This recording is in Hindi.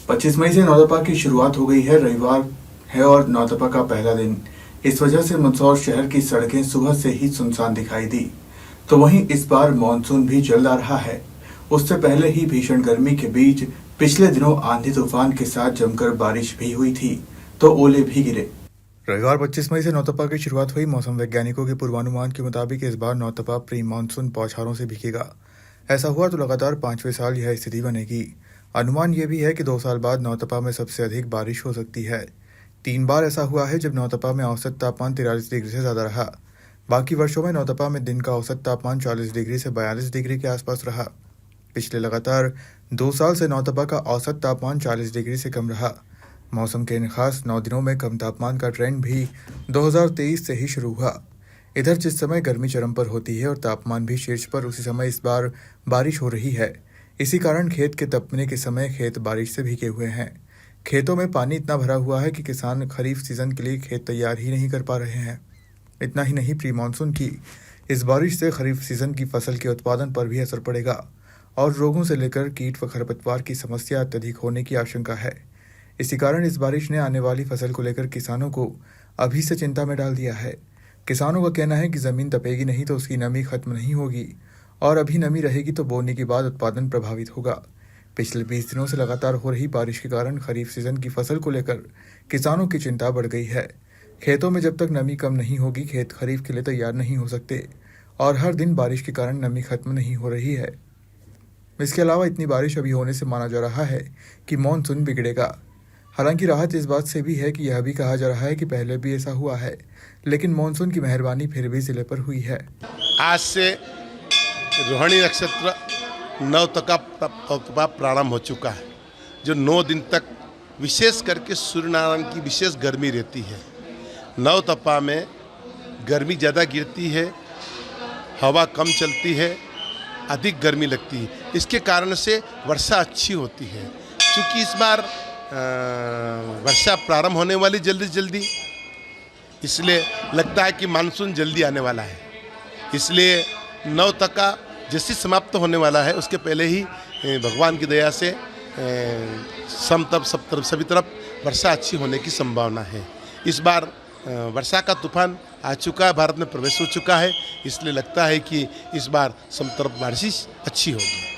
25 मई से नौतपा की शुरुआत हो गई है। रविवार है और नौतपा का पहला दिन। इस वजह से मंदसौर शहर की सड़कें सुबह से ही सुनसान दिखाई दी। तो वहीं इस बार मानसून भी जल्द आ रहा है। उससे पहले ही भीषण गर्मी के बीच पिछले दिनों आंधी तूफान के साथ जमकर बारिश भी हुई थी, तो ओले भी गिरे। रविवार 25 मई से नौतपा की शुरुआत हुई। मौसम वैज्ञानिकों के पूर्वानुमान के मुताबिक इस बार नौतपा प्री मानसून बौछारों से भीगेगा। ऐसा हुआ तो लगातार 5वें साल यह स्थिति बनेगी। अनुमान यह भी है कि 2 साल बाद नौतपा में सबसे अधिक बारिश हो सकती है। 3 बार ऐसा हुआ है जब नौतपा में औसत तापमान 43 डिग्री से ज्यादा रहा। बाकी वर्षों में नौतपा में दिन का औसत तापमान 40 डिग्री से 42 डिग्री के आसपास रहा। पिछले लगातार 2 साल से नौतपा का औसत तापमान 40 डिग्री से कम रहा। मौसम के इन खास 9 दिनों में कम तापमान का ट्रेंड भी 2023 से ही शुरू हुआ। इधर जिस समय गर्मी चरम पर होती है और तापमान भी शीर्ष पर, उसी समय इस बार बारिश हो रही है। इसी कारण खेत के तपने के समय खेत बारिश से भीगे हुए हैं। खेतों में पानी इतना भरा हुआ है कि किसान खरीफ सीजन के लिए खेत तैयार ही नहीं कर पा रहे हैं। इतना ही नहीं, प्री मानसून की इस बारिश से खरीफ सीजन की फसल के उत्पादन पर भी असर पड़ेगा और रोगों से लेकर कीट व खरपतवार की समस्या अत्यधिक होने की आशंका है। इसी कारण इस बारिश ने आने वाली फसल को लेकर किसानों को अभी से चिंता में डाल दिया है। किसानों का कहना है कि जमीन तपेगी नहीं तो उसकी नमी खत्म नहीं होगी और अभी नमी रहेगी तो बोने के बाद उत्पादन प्रभावित होगा। पिछले 20 दिनों से लगातार हो रही बारिश के कारण खरीफ सीजन की फसल को लेकर किसानों की चिंता बढ़ गई है। खेतों में जब तक नमी कम नहीं होगी, खेत खरीफ के लिए तैयार नहीं हो सकते और हर दिन बारिश के कारण नमी खत्म नहीं हो रही है। इसके अलावा इतनी बारिश अभी होने से माना जा रहा है कि मानसून बिगड़ेगा। हालांकि राहत इस बात से भी है कि यह भी कहा जा रहा है कि पहले भी ऐसा हुआ है, लेकिन मानसून की मेहरबानी फिर भी जिले पर हुई है। आज से रोहिणी नक्षत्र नौतपा प्रारंभ हो चुका है, जो 9 दिन तक विशेष करके सूर्य नारायण की विशेष गर्मी रहती है। नौतपा में गर्मी ज़्यादा गिरती है, हवा कम चलती है, अधिक गर्मी लगती है। इसके कारण से वर्षा अच्छी होती है। क्योंकि इस बार वर्षा प्रारंभ होने वाली जल्दी, इसलिए लगता है कि मानसून जल्दी आने वाला है। इसलिए नौतपा जैसे समाप्त होने वाला है, उसके पहले ही भगवान की दया से सभी तरफ वर्षा अच्छी होने की संभावना है। इस बार वर्षा का तूफान आ चुका है, भारत में प्रवेश हो चुका है। इसलिए लगता है कि इस बार सब तरफ बारिश अच्छी होगी।